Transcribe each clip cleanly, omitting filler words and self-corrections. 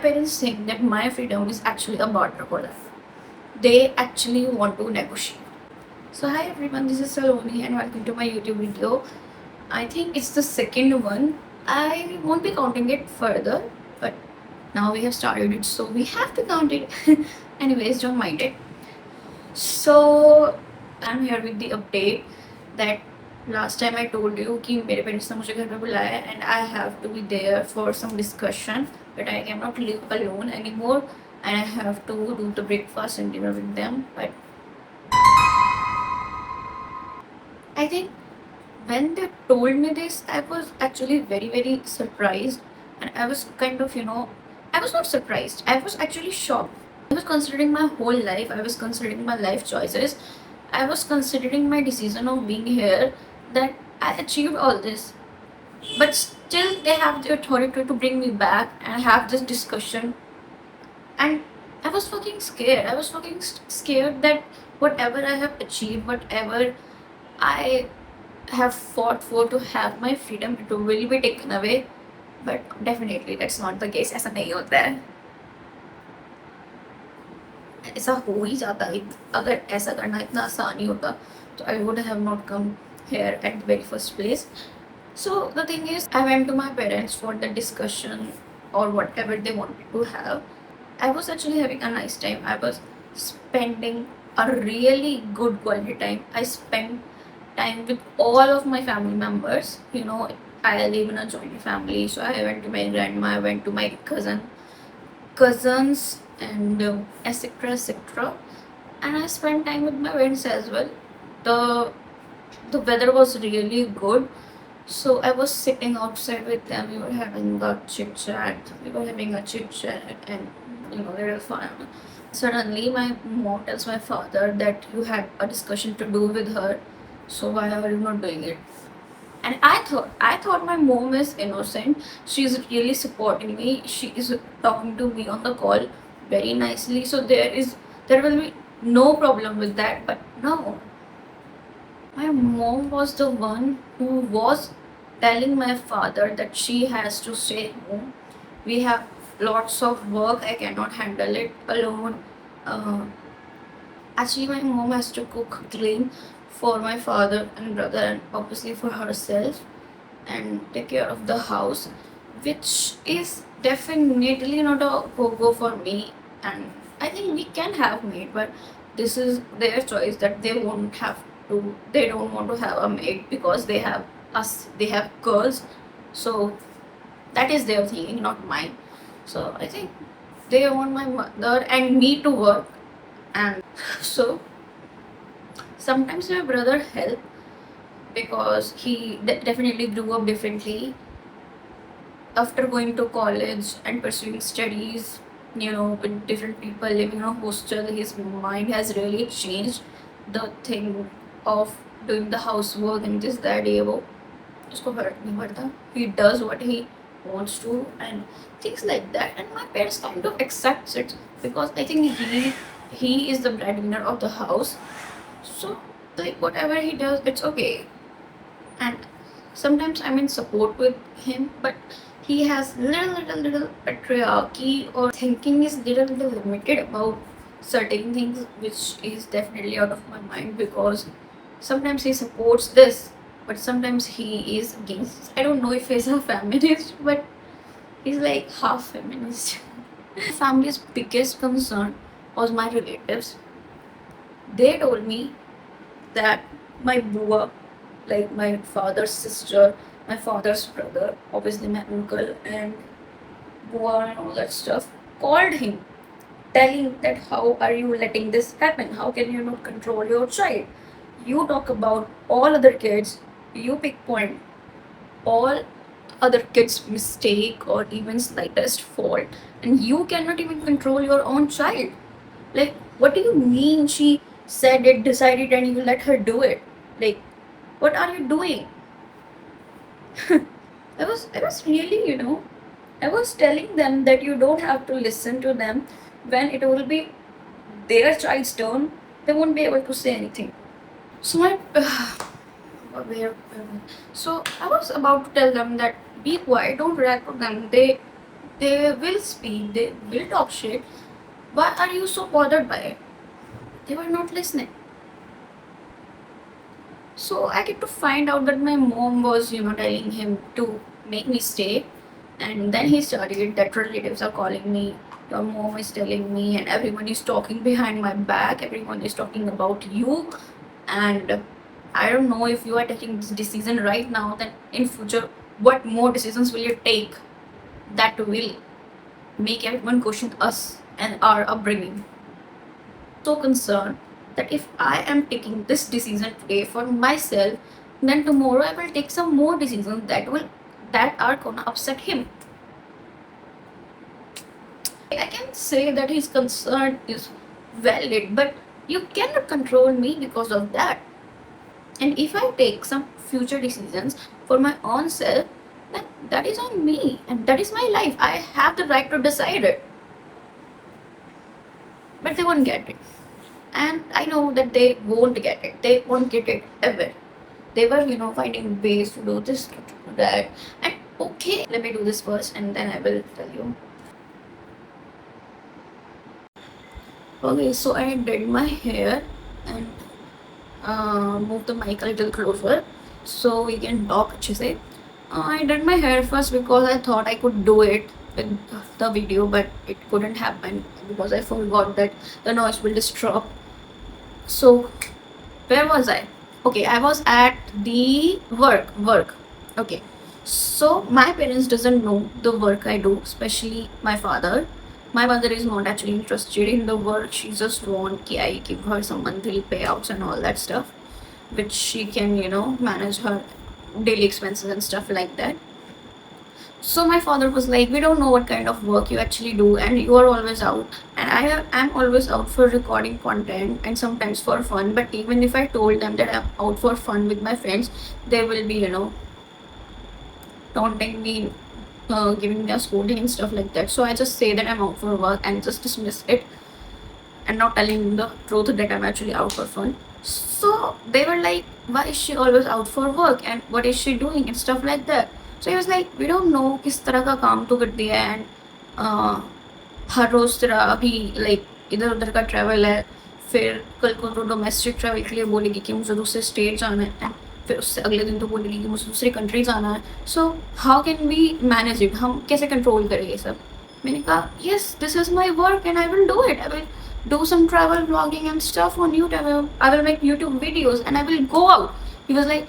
parents think that my freedom is actually a barter for them. They actually want to negotiate. So hi everyone, this is Saloni and welcome to my YouTube video. I think it's the second one. I won't be counting it further, but now we have started it, so we have to count it. Anyways, don't mind it. So I'm here with the update that last time I told you कि मेरे parents ने मुझे घर पे बुलाया and I have to be there for some discussion, but I cannot live alone anymore and I have to do the breakfast and dinner with them. But I think when they told me this, I was actually very surprised, and I was kind of, I was not surprised. I was actually shocked. I was considering my whole life. I was considering my life choices. I was considering my decision of being here, that I achieved all this. But still, they have the authority to bring me back and have this discussion. And I was fucking scared. I was fucking scared that whatever I have achieved, whatever I have fought for to have my freedom, it will be taken away. But definitely that's not the case. ऐसा नहीं होता है. ऐसा हो ही जाता है. अगर ऐसा करना इतना आसान ही होता तो I would have not come here at the very first place. So the thing is, I went to my parents for the discussion or whatever they wanted to have. I was actually having a nice time. I was spending a really good quality time. I spent time with all of my family members. I live in a joint family, so I went to my grandma, I went to my cousins, and etc. And I spent time with my friends as well. The weather was really good, so I was sitting outside with them. We were having a chit chat. And little fun. Suddenly, my mom tells my father that you had a discussion to do with her, so why are you not doing it? And I thought my mom is innocent. She's really supporting me. She is talking to me on the call very nicely. So there will be no problem with that. But no, my mom was the one who was telling my father that she has to stay home. We have lots of work. I cannot handle it alone. Uh, Actually, my mom has to cook, clean for my father and brother, and obviously for herself, and take care of the house, which is definitely not a go for me. And I think we can have maid, but this is their choice that they won't have to. They don't want to have a maid because they have us. They have girls, so that is their thinking, not mine. So I think they want my mother and me to work, and so sometimes my brother helped because he definitely grew up differently after going to college and pursuing studies, with different people living in a hostel. His mind has really changed. The thing of doing the housework and this that ये वो उसको फर्क नहीं पड़ता. He does what he wants to and things like that, and my parents kind of accepts it because I think he is the breadwinner of the house. So like whatever he does, it's okay. And sometimes I'm in support with him, but he has little patriarchy, or thinking is little limited about certain things, which is definitely out of my mind because sometimes he supports this, but sometimes he is against. I don't know if he's a feminist, but he's like half feminist. Family's biggest concern was my relatives. They told me that my bua, like my father's sister, my father's brother, obviously my uncle and bua and all that stuff, called him, telling that how are you letting this happen? How can you not control your child? You talk about all other kids, you pick point all other kids' mistake or even slightest fault, and you cannot even control your own child. Like, what do you mean she said it, decided, and you let her do it? Like, what are you doing? I was really, I was telling them that you don't have to listen to them. When it will be their child's turn, they won't be able to say anything. So my so I was about to tell them that be quiet, don't react to them. They will speak, they will talk shit. Why are you so bothered by it? They were not listening. So I get to find out that my mom was, telling him to make me stay. And then he started that relatives are calling me, your mom is telling me, and everyone is talking behind my back, everyone is talking about you. And I don't know if you are taking this decision right now, then in future, what more decisions will you take that will make everyone question us and our upbringing? So concerned that if I am taking this decision today for myself, then tomorrow I will take some more decisions that are gonna upset him. I can say that his concern is valid, but you cannot control me because of that. And if I take some future decisions for my own self, then that is on me and that is my life. I have the right to decide it. But they won't get it. And I know that they won't get it. They won't get it ever. They were, finding ways to do this, to do that. And okay, let me do this first and then I will tell you. Okay, so I did my hair and moved the mic a little closer so we can talk अच्छे से. I did my hair first because I thought I could do it with the video, but it couldn't happen because I forgot that the noise will disrupt. So where was I? Okay, I was at the work. Okay, so my parents doesn't know the work I do, especially my father. My mother is not actually interested in the work. She just want कि I give her some monthly payouts and all that stuff, which she can manage her daily expenses and stuff like that. So my father was like, we don't know what kind of work you actually do, and you are always out. And I am always out for recording content and sometimes for fun. But even if I told them that I'm out for fun with my friends, they will be, taunting me, giving me a scolding and stuff like that. So I just say that I'm out for work and just dismiss it and not telling the truth that I'm actually out for fun. So they were like, why is she always out for work and what is she doing and stuff like that. So he was like, we don't know किस तरह का काम तो करती है and हर रोज तेरा अभी like इधर उधर का ट्रैवल है, फिर कल को तो डोमेस्टिक ट्रैवल के लिए बोलेगी कि मुझे दूसरे स्टेट जाना है, फिर उससे अगले दिन तो बोलेगी कि मुझे दूसरी कंट्री जाना है. So how can we manage it, हम कैसे कंट्रोल करें ये सब. मैंने कहा yes this is my work and I will do it. I will do some travel vlogging and stuff on YouTube. I will make YouTube videos and I will go out. He was like,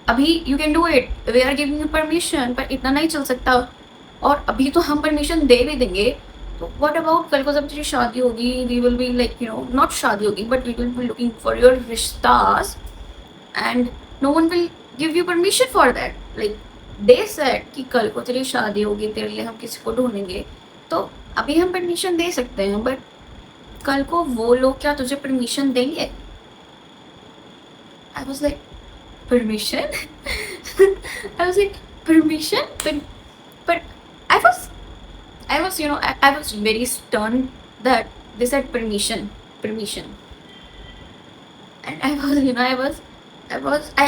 अभी you can do it. We are giving you permission. पर इतना नहीं चल सकता. और अभी तो हम परमिशन दे भी देंगे. तो what about कल को जब तेरी शादी होगी, we will be like, not शादी होगी, but we will be looking for your रिश्तास and no one will give you permission for that. Like they said कि कल को तेरी शादी होगी, तेरे लिए हम किसी को ढूंढेंगे. तो अभी हम परमिशन दे सकते हैं, बट कल को वो लोग क्या तुझे परमिशन देंगे? I was like, permission? I was like, permission? But I was, I was very stunned that they said permission. And I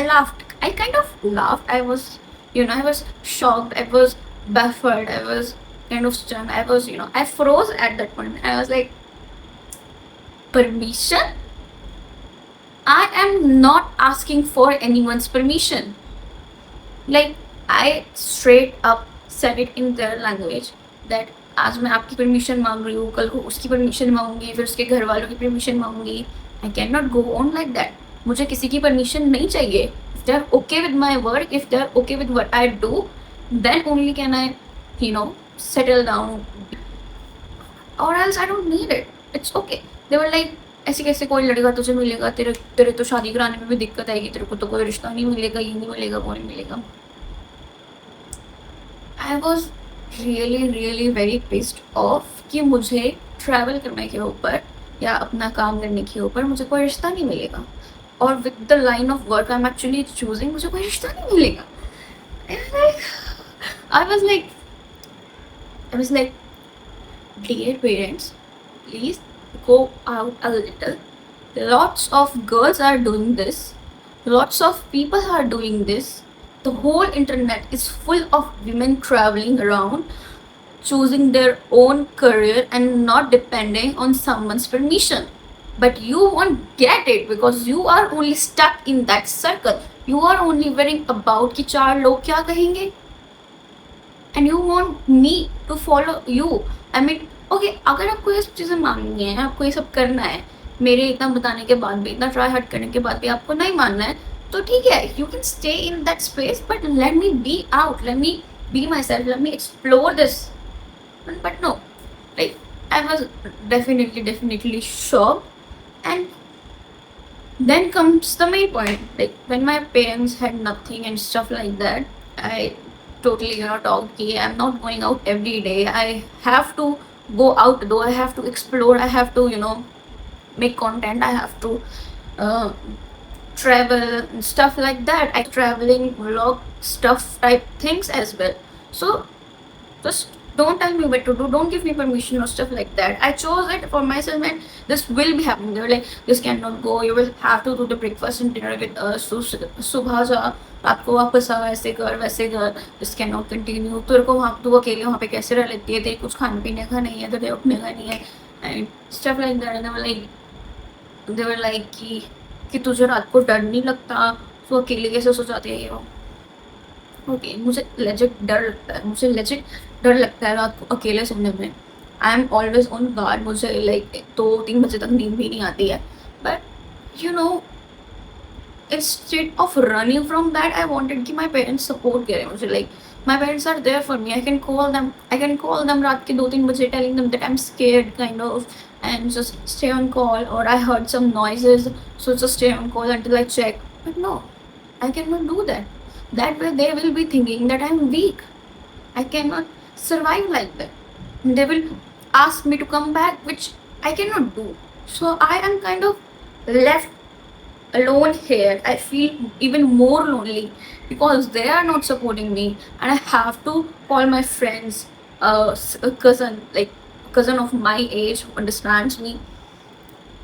laughed. I kind of laughed. I was, I was shocked. I was baffled. I was kind of stunned. I was, I froze at that point. I was like, permission? I am not asking for anyone's permission. Like, I straight up said it in their language that आज मैं आपकी permission मांग रही हूँ, कल को उसकी permission मांगूंगी, फिर उसके घर वालों की परमिशन मांगूंगी. I can not go on like that. मुझे किसी की परमिशन नहीं चाहिए. If they are okay with my work, if they are okay with what I do, then only can I settle down, और else I don't need it. It's okay. They were like, ऐसे कैसे कोई लड़का तुझे मिलेगा, तेरे तेरे तो शादी कराने में भी दिक्कत आएगी, तेरे को तो कोई रिश्ता नहीं मिलेगा, ये नहीं मिलेगा, वो नहीं मिलेगा. I was really very pissed off कि मुझे ट्रैवल करने के ऊपर या अपना काम करने के ऊपर मुझे कोई रिश्ता नहीं मिलेगा, और with the line of work I am actually choosing मुझे कोई रिश्ता नहीं मिलेगा. I was like dear parents, please go out a little. Lots of girls are doing this. Lots of people are doing this. The whole internet is full of women traveling around. choosing their own career and not depending on someone's permission. But you won't get it because you are only stuck in that circle. You are only worrying about कि चार लोग क्या कहेंगे, and you want me to follow you. I mean, okay, अगर आपको ये सब चीज़ें माननी है, आपको ये सब करना है, मेरे इतना बताने के बाद भी, इतना ट्राई हार्ड करने के बाद भी आपको नहीं मानना है, तो ठीक है, you can stay in that space, but let me be out, let me be myself, let me explore this. But no, like, I was definitely shocked. And then comes the main point, like when my parents had nothing and stuff like that, I totally talked ki I'm not going out every day, I have to go out though, I have to explore, I have to make content, I have to uh, travel and stuff like that. I traveling vlog stuff type things as well. So just don't tell me what to do, don't give me permission or stuff like that. I chose it for myself, and this will be happening. They were like, this cannot go, you will have to do the breakfast and dinner with us, सुबह जा, रात को वापस आ, ऐसे कर वैसे कर, this cannot continue. तेरे को वहाँ, तू अकेले वहाँ पे कैसे रह लेती है, तेरे कुछ खाने पीने का नहीं है, तेरे उठने का नहीं है, and stuff like that. And they were like कि तुझे रात को डर नहीं लगता, तू अकेले कैसे सो जाती है ये वो. ओके, मुझे लेजिट डर लगता है, मुझे लेजिट डर लगता है रात को अकेले सोने में. I am always on guard, मुझे लाइक 2-3 बजे तक नींद भी नहीं आती है. But instead of running from that, I wanted कि my parents support करें मुझे. Like, my parents are there for me, I can call them रात के 2-3 बजे, telling them that I'm scared kind of, and just stay on call, or I heard some noises, so just stay on call until I check. But no, I cannot do that. That way they will be thinking that I'm weak, I cannot survive like that. They will ask me to come back, which I cannot do. So I am kind of left alone here. I feel even more lonely because they are not supporting me, and I have to call my friends, a cousin, like cousin of my age who understands me,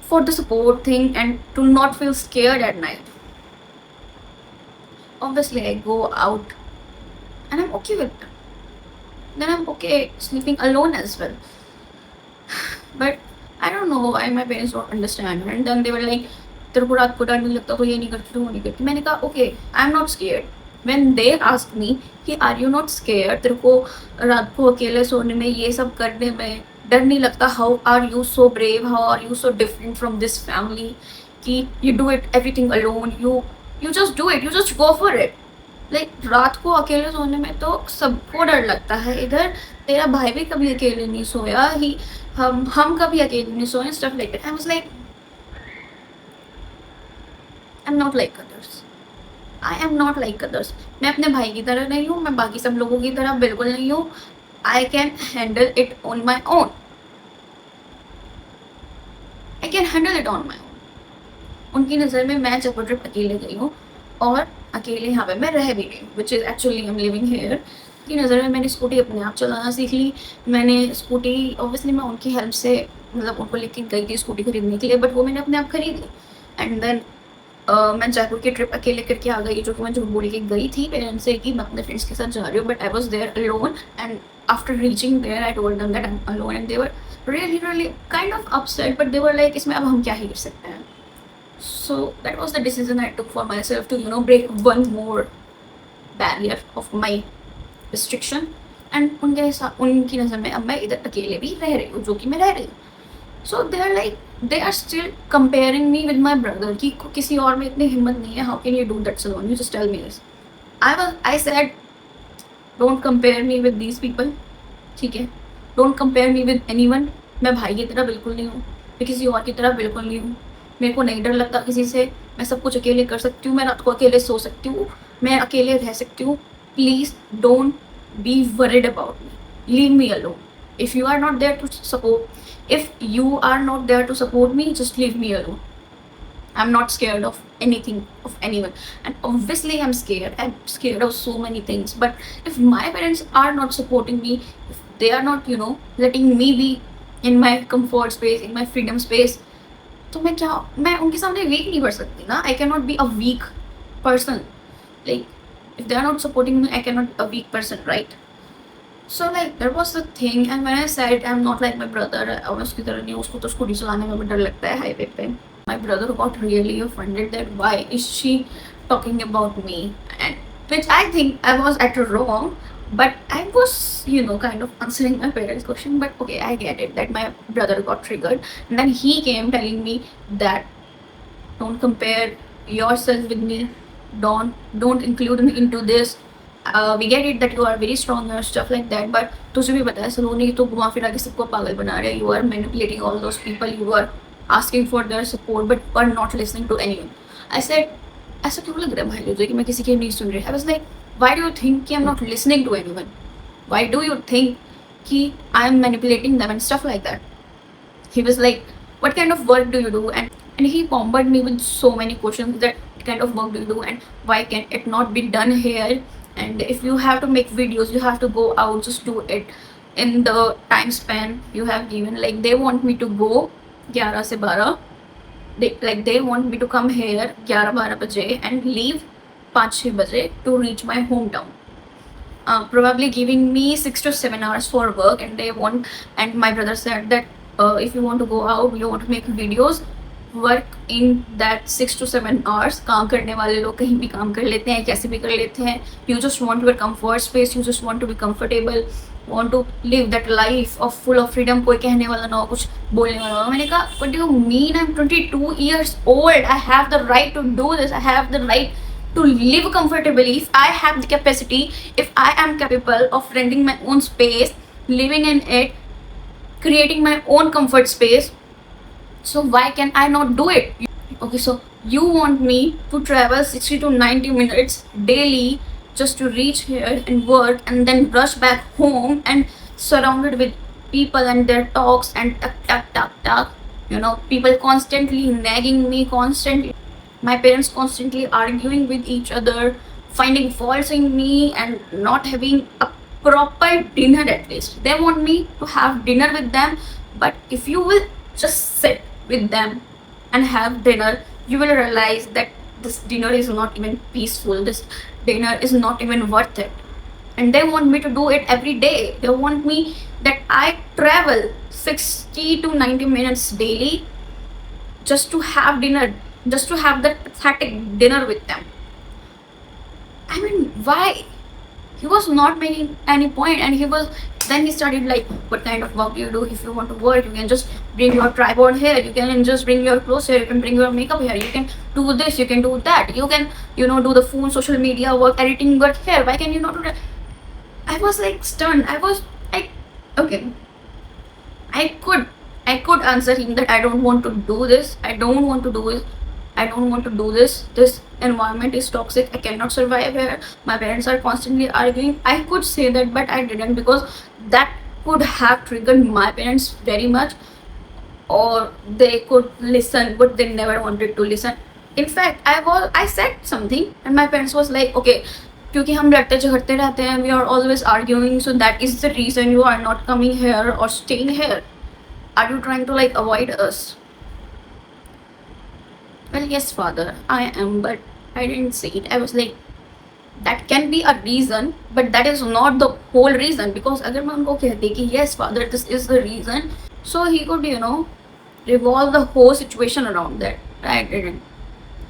for the support thing and to not feel scared at night. Obviously, I go out and I'm okay with that. Then I'm okay sleeping alone as well. But I don't know why my parents don't understand. And then they were like, तेरे को रात को डर नहीं लगता, तो ये नहीं करती, तो वो नहीं करती. मैंने कहा okay, I am not scared. When they asked me कि आर यू नॉट स्केयर्ड, तेरे को रात को अकेले सोने में, ये सब करने में डर नहीं लगता, how are you so brave, how are you so different from this family, कि you do it everything alone, you just do it, you just go for it. Like, रात को अकेले सोने में तो सबको डर लगता है. इधर तेरा भाई भी कभी अकेले नहीं सोया, ही हम कभी अकेले नहीं सोए, stuff like that. I was like, I am not like others, I am not like others. मैं अपने भाई की तरह नहीं हूँ, मैं बाकी सब लोगों की तरह बिल्कुल नहीं हूँ. I can handle it on my own, I can handle it on my own. उनकी नज़र में मैं जब ट्रिप अकेले गई हूँ और अकेले यहाँ पे मैं रह भी गई हूँ, which is actually I am living here. की नज़र में मैंने स्कूटी अपने आप चलाना सीख ली. मैंने स्कूटी, ऑब्वियसली मैं उनकी हेल्प से, मतलब उनको लेके गई थी स्कूटी खरीदने के लिए, बट वो मैंने अपने आप खरीद ली. एंड देन मैं जयपुर की ट्रिप अकेले करके आ गई, जो कि मैं झूठ बोल के गई थी पेरेंट्स से कि मैं अपने फ्रेंड्स के साथ जा रही हूँ. But I was there alone, and after reaching there I told them that I am alone, and they were really kind of upset, but they were like, इसमें अब हम क्या ही कर सकते हैं. So that was the decision I took for myself to break one more barrier of my restriction. And उनकी नज़र में अब मैं इधर अकेले भी रह रही हूँ, जो कि मैं रह रही हूँ. So they are still comparing me with my brother कि किसी और में इतनी हिम्मत नहीं है. How can you do that, Salon? You just tell me this. I said, don't compare me with these people. ठीक है, don't compare me with anyone. मैं भाई की तरह बिल्कुल नहीं हूँ, मैं किसी और की तरह बिल्कुल नहीं हूँ. मेरे को नहीं डर लगता किसी से, मैं सब कुछ अकेले कर सकती हूँ, मैं रात को अकेले सो सकती हूँ, मैं अकेले रह सकती हूँ. Please don't be worried about me, leave me alone. If you are not there to support me, just leave me alone. I am not scared of anything, of anyone. And obviously I'm scared of so many things. But if my parents are not supporting me, if they are not letting me be in my comfort space, in my freedom space, तो मैं उनके सामने week नहीं बढ़ सकती ना. I can not be a weak person. Like, if they are not supporting me, I can not be a weak person, right? So like that was the thing, and when I said I'm not like my brother, I was की तरह नहीं, उसको तो scooty चलाने में भी डर लगता है हाईवे पे. My brother got really offended that why is she talking about me, and which I think I was at wrong, but I was kind of answering my parents' question. But okay, I get it that my brother got triggered, and then he came telling me that don't compare yourself with me, don't include me into this. We get it that you are very strong and stuff like that, but तुझे भी पता है सलोनी तो घुमा फिरा के सबको पागल बना रहे. You are manipulating all those people, you are asking for their support but are not listening to anyone. I said ऐसा क्यों लग रहा है भाई तुझे कि मैं किसी की नहीं सुन रही. I was like, why do you think कि I'm not listening to anyone? Why do you think कि I'm manipulating them and stuff like that? He was like, what kind of work do you do? And he bombarded me with so many questions that what kind of work do you do and why can it not be done here, and if you have to make videos you have to go out, just do it in the time span you have given. Like they want me to go 11 से 12, they want me to come here 11-12 बजे and leave 5-6 बजे to reach my hometown. Probably giving me 6 to 7 hours for work, and my brother said that if you want to go out, you want to make videos, work in that 6 to 7 hours. काम करने वाले लोग कहीं भी काम कर लेते हैं, कैसे भी कर लेते हैं. You just want your comfort space, you just want to be comfortable, want to live that life of full of freedom. कोई कहने वाला ना हो, कुछ बोलने वाला ना हो. मैंने कहा what do you mean, I'm 22 years old, I have the right to do this, I have the right to live comfortably. If I have the capacity, if I am capable of renting my own space, living in it, creating my own comfort space, so why can I not do it? Okay, so you want me to travel 60 to 90 minutes daily just to reach here and work and then rush back home and surrounded with people and their talks and tuck tuck tuck tuck, people constantly nagging me, constantly my parents constantly arguing with each other, finding faults in me, and not having a proper dinner at least. They want me to have dinner with them, but if you will just sit with them and have dinner, you will realize that this dinner is not even peaceful, this dinner is not even worth it. And they want me to do it every day. They want me that I travel 60 to 90 minutes daily just to have dinner, just to have that pathetic dinner with them. I mean, why? He was not making any point, and then he started like, what kind of work do you do? If you want to work, you can just bring your tripod here, you can just bring your clothes here, you can bring your makeup here, you can do this, you can do that, you can do the phone social media work, editing work here. Why can you not do that? I was like stunned. I was like, okay, I could answer him that I don't want to do this, I don't want to do it, I don't want to do this. This environment is toxic. I cannot survive here. My parents are constantly arguing. I could say that, but I didn't, because that could have triggered my parents very much, or they could listen, but they never wanted to listen. In fact, I said something, and my parents was like, okay, क्योंकि हम लड़ते झगड़ते रहते हैं, we are always arguing, so that is the reason you are not coming here or staying here. Are you trying to like avoid us? Well, yes, father, I am, but I didn't say it. I was like, that can be a reason, but that is not the whole reason. Because अगर मैं उनको कहती कि yes, father, this is the reason, so he could, revolve the whole situation around that. I didn't.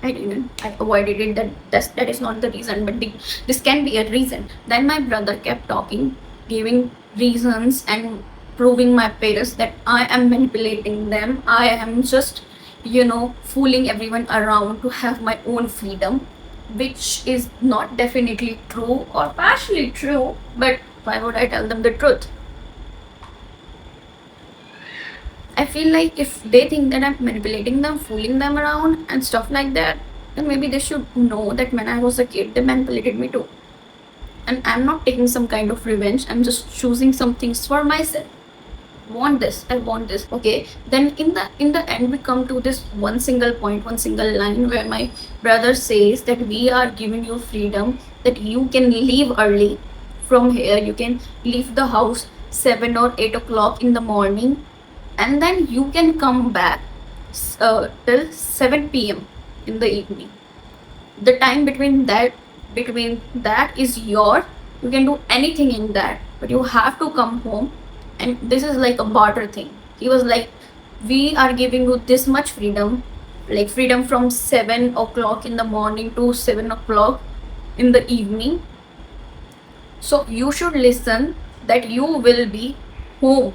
I avoided it. That is not the reason, but this can be a reason. Then my brother kept talking, giving reasons and proving my parents that I am manipulating them. I am just fooling everyone around to have my own freedom, which is not definitely true or partially true, but why would I tell them the truth? I feel like if they think that I'm manipulating them, fooling them around and stuff like that, then maybe they should know that when I was a kid, they manipulated me too. And I'm not taking some kind of revenge, I'm just choosing some things for myself. I want this. Okay, then in the end we come to this one single point, one single line where my brother says that we are giving you freedom, that you can leave early from here, you can leave the house 7 or 8 o'clock in the morning, and then you can come back till 7 p.m. in the evening. The time between that is your, you can do anything in that. but you have to come home. And this is like a barter thing. He was like, we are giving you this much freedom, like freedom from 7 o'clock in the morning to 7 o'clock in the evening. So you should listen that you will be home.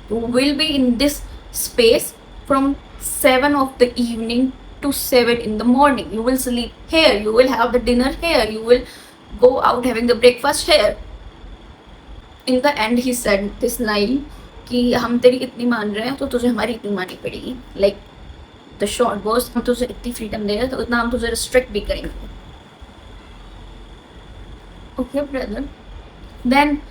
You will be in this space from 7 of the evening to 7 in the morning. You will sleep here. You will have the dinner here. You will go out having the breakfast here. In the end, he said this line कि हम तेरी इतनी मान रहे हैं तो तुझे हमारी इतनी माननी पड़ेगी. Like the short was, हम तुझे इतनी freedom दे रहे हैं तो इतना हम तुझे restrict भी करेंगे. Okay brother. Then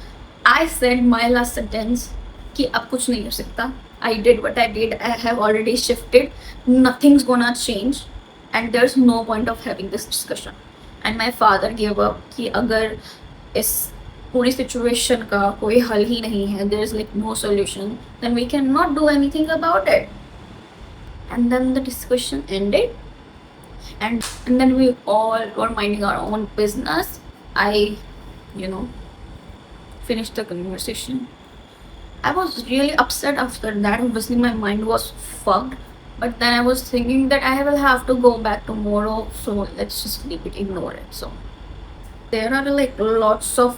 I said my last sentence कि अब कुछ नहीं हो सकता. I did what I did. I have already shifted. Nothing's gonna change, and there's no point of having this discussion. And my father gave up कि अगर इस पूरी situation का कोई हल ही नहीं है, there is like no solution, then we cannot do anything about it. And then the discussion ended, and then we all were minding our own business. I, finished the conversation. I was really upset after that. Obviously, my mind was fucked. But then I was thinking that I will have to go back tomorrow, so let's just leave it, ignore it. So there are like lots of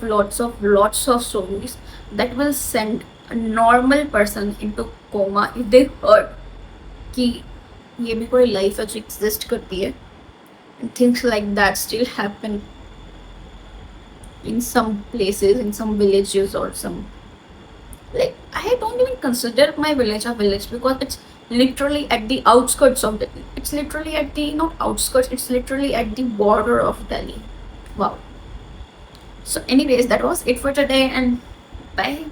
stories that will send a normal person into coma if they heard कि ये भी कोई life है जो exist करती है, and things like that still happen in some places, in some villages or some, like, I don't even consider my village a village because it's literally at the outskirts of Delhi. It's literally at the, not outskirts, it's literally at the border of Delhi. Wow. So anyways, that was it for today, and bye.